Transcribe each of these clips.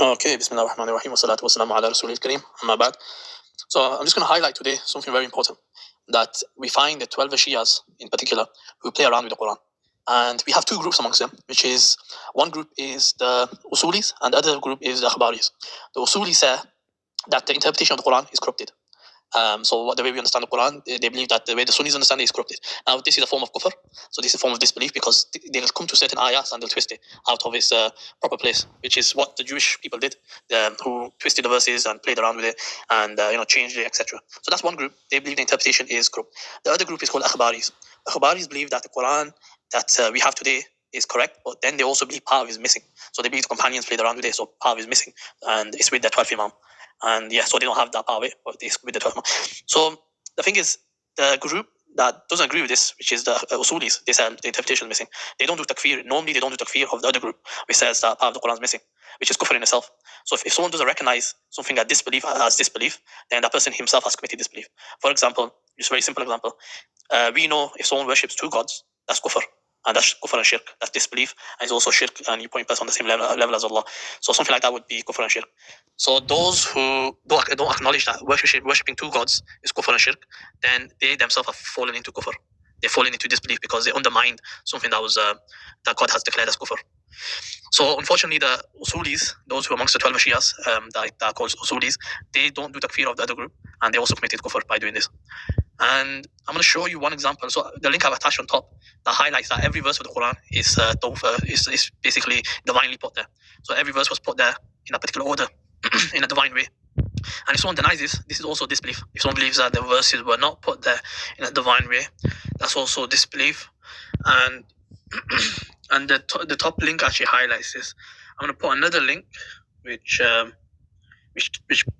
Okay, Bismillah ar-Rahman ar-Rahim, wa salatu wa salamu ala Rasulil Kareem, amma ba'd. So I'm just going to highlight today something very important, that we find the 12 Shias in particular who play around with the Quran. And we have two groups amongst them, which is one group is the Usulis and the other group is the Akhbaris. The Usulis say that the interpretation of the Quran is corrupted. So the way we understand the Quran, they believe that the way the Sunnis understand it is corrupted. Now, this is a form of kufr. So this is a form of disbelief because they'll come to certain ayahs and they'll twist it out of its proper place, which is what the Jewish people did, who twisted the verses and played around with it and changed it, etc. So that's one group. They believe the interpretation is corrupt. The other group is called Akhbaris. Akhbaris believe that the Quran that we have today is correct, but then they also believe part of it is missing. So they believe the companions played around with it, so part of it is missing, and it's with the 12th Imam. And yeah, so they don't have that part of it, but it's with the 12th Imam. So the thing is, the group that doesn't agree with this, which is the Usulis, they say the interpretation is missing. They don't do takfir. Normally, they don't do takfir of the other group, which says that part of the Quran is missing, which is kufr in itself. So if someone doesn't recognize something as disbelief, then that person himself has committed disbelief. For example, just a very simple example, we know if someone worships two gods, that's kufr. And that's kufr and shirk. That's disbelief. And it's also shirk, and you put person on the same level as Allah. So something like that would be kufr and shirk. So those who don't acknowledge that worshipping two gods is kufr and shirk, then they themselves have fallen into kufr. They've fallen into disbelief because they undermined something that was that God has declared as kufr. So unfortunately, the Usulis, those who are amongst the 12 Shias that are called Usulis, they don't do takfir of the other group, and they also committed kufr by doing this. And I'm going to show you one example. So the link I've attached on top that highlights that every verse of the Quran is basically divinely put there. So every verse was put there in a particular order, in a divine way. And if someone denies this is also disbelief. If someone believes that the verses were not put there in a divine way, that's also disbelief. And and the top link actually highlights this. I'm going to put another link which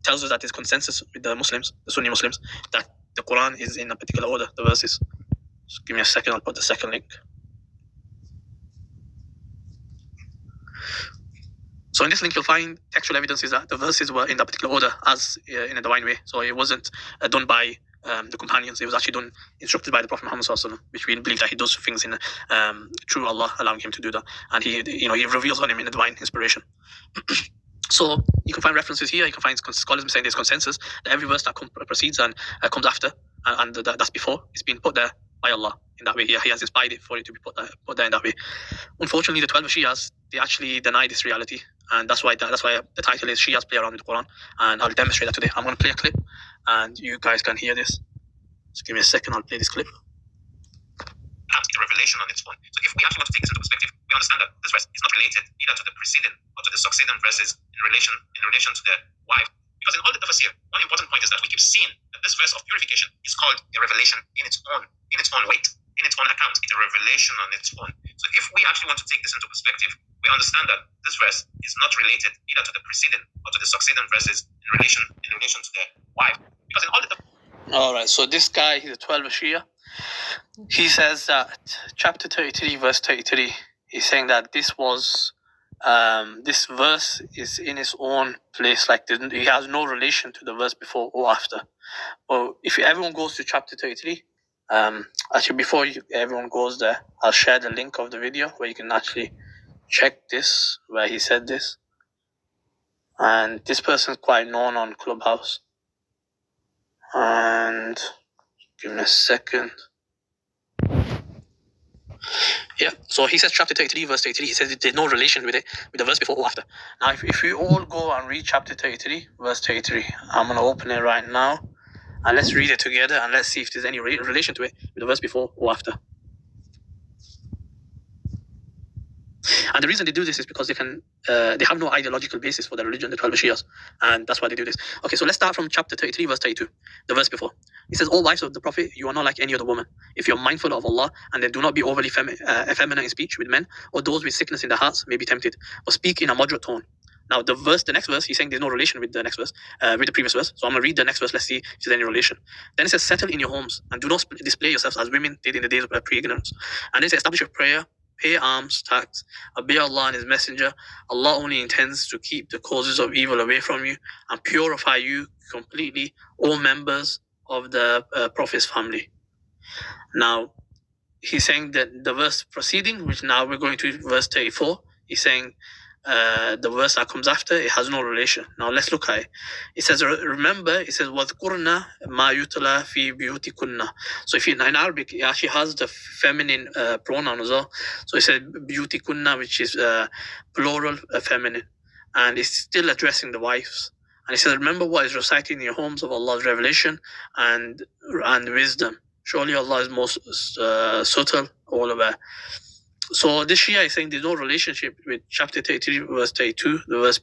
tells us that there's consensus with the Muslims, the Sunni Muslims, that the Quran is in a particular order, the verses. Just give me a second, I'll put the second link. So in this link, you'll find textual evidences that the verses were in that particular order as in a divine way. So it wasn't done by the companions. It was actually done, instructed by the Prophet Muhammad ﷺ, which we believe that he does things in through Allah, allowing him to do that. And he reveals on him in a divine inspiration. So you can find references here. You can find scholars saying there's consensus that every verse that precedes and comes after and that's before, it's been put there by Allah in that way. He has inspired it for it to be put there in that way. Unfortunately, the 12 Shias, they actually deny this reality, and that's why the title is Shias Play Around with the Quran, and I'll demonstrate that today. I'm going to play a clip, and you guys can hear this. Just give me a second. I'll play this clip. A revelation on its own. So if we actually want to take this into perspective, we understand that this verse is not related either to the preceding or to the succeeding verses in relation to the wife. Because in all the tafsir, one important point is that we keep seeing that this verse of purification is called a revelation in its own weight, in its own account. It's a revelation on its own. So if we actually want to take this into perspective, we understand that this verse is not related either to the preceding or to the succeeding verses in relation to the wife. Because in all the all right, so this guy, he's a 12 Shia. He says that chapter 33, verse 33, he's saying that this verse is in its own place, like it has no relation to the verse before or after. Well, if everyone goes to chapter 33, actually before everyone goes there, I'll share the link of the video where you can actually check this, where he said this. And this person's quite known on Clubhouse. And give me a second. Yeah, so he says chapter 33, verse 33, he says there's no relation with it, with the verse before or after. Now, if we all go and read chapter 33, verse 33, I'm going to open it right now, and let's read it together, and let's see if there's any relation to it with the verse before or after. And the reason they do this is because they have no ideological basis for their religion, the 12 Shias, and that's why they do this. Okay, so let's start from chapter 33, verse 32, the verse before. It says, "O wives of the Prophet, you are not like any other woman. If you're mindful of Allah, and then do not be overly effeminate in speech with men, or those with sickness in their hearts may be tempted, but speak in a moderate tone." Now, the next verse, he's saying there's no relation with the next verse, with the previous verse. So I'm going to read the next verse. Let's see if there's any relation. Then it says, "Settle in your homes, and do not display yourselves as women did in the days of pre-ignorance." And then it says, "Establish your prayer, pay alms, tax, obey Allah and His Messenger. Allah only intends to keep the causes of evil away from you and purify you completely, all members of the Prophet's family." Now, he's saying that the verse preceding, which now we're going to verse 34, he's saying the verse that comes after, it has no relation. Now let's look at it. It says, remember, it says, وَذْكُرْنَا مَا يُتْلَى فِي بِيُوتِكُنَّ. So if in Arabic, it actually has the feminine pronoun as well. So it says بِيُوتِكُنَّ, which is plural feminine. And it's still addressing the wives. And it says, remember what is recited in your homes of Allah's revelation and wisdom. Surely Allah is most subtle, all aware. So this Shia is saying there's no relationship with chapter 33, verse 32, the verse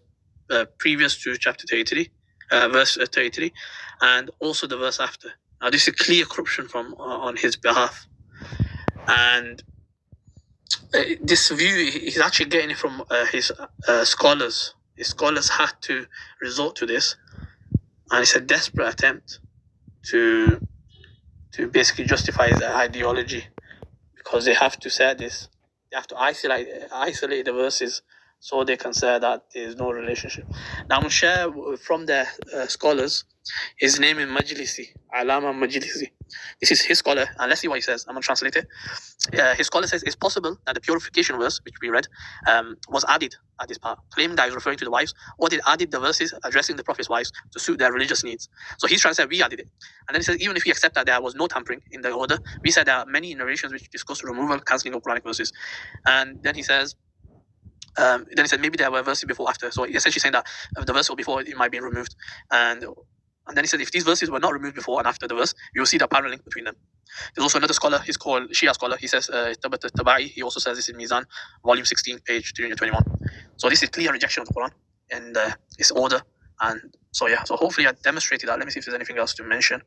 previous to chapter 33, verse 33, and also the verse after. Now this is a clear corruption from on his behalf. And this view, he's actually getting it from his scholars. His scholars had to resort to this. And it's a desperate attempt to basically justify his ideology, because they have to say this. They have to isolate the verses so they can say that there is no relationship. Now I'm going to share from the scholars. His name is Majlisi, Alama Majlisi. This is his scholar, and let's see what he says. I'm going to translate it. His scholar says it's possible that the purification verse, which we read, was added at this part, claiming that he's referring to the wives, or they added the verses addressing the Prophet's wives to suit their religious needs. So he's trying to say we added it. And then he says, even if we accept that there was no tampering in the order, we said there are many narrations which discuss removal, cancelling of Quranic verses. And then he says, maybe there were verses before, after. So essentially saying that the verse before, it might be removed. And then he said, if these verses were not removed before and after the verse, you will see the parallel link between them. There's also another scholar, he's called Shia scholar. He says, Tabat Tabai, he also says this in Mizan, volume 16, page 321. So this is clear rejection of the Quran and its order. And so so hopefully I demonstrated that. Let me see if there's anything else to mention.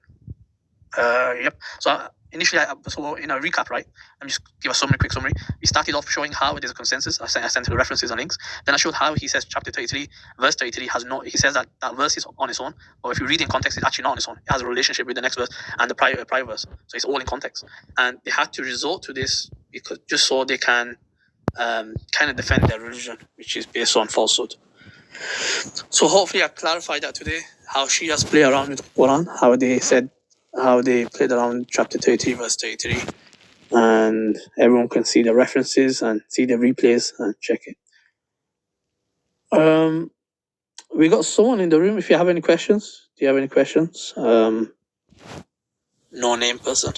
Yep. So initially, so in a recap, right? Let me just give a quick summary. We started off showing how there's a consensus. I sent references and links. Then I showed how he says chapter 33, verse 33 has no. He says that verse is on its own, but if you read in context, it's actually not on its own. It has a relationship with the next verse and the prior verse. So it's all in context. And they had to resort to this because just so they can kind of defend their religion, which is based on falsehood. So hopefully I clarified that today. How Shias play around with the Quran, how they played around chapter 33, verse 33. And everyone can see the references and see the replays and check it. We got someone in the room. If you have any questions, do you have any questions? No name person.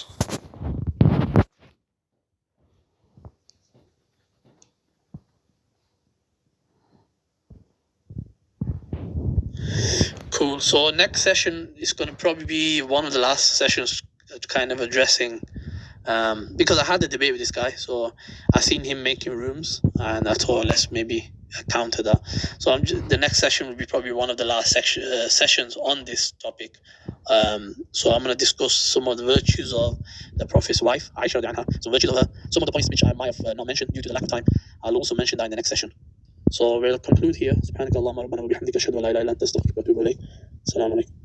Cool. So next session is going to probably be one of the last sessions, kind of addressing, because I had a debate with this guy, so I seen him making rooms, and I thought let's maybe counter that. So the next session will be probably one of the last sessions on this topic. So I'm going to discuss some of the virtues of the Prophet's wife, Aisha anha, some virtues of her, some of the points which I might have not mentioned due to the lack of time. I'll also mention that in the next session. So we'll conclude here. Subhanakallahumma rabbana wa bihamdika ashhadu an la ilaha illa anta astaghfiruka wa atubu ilayk. Assalamu alaikum.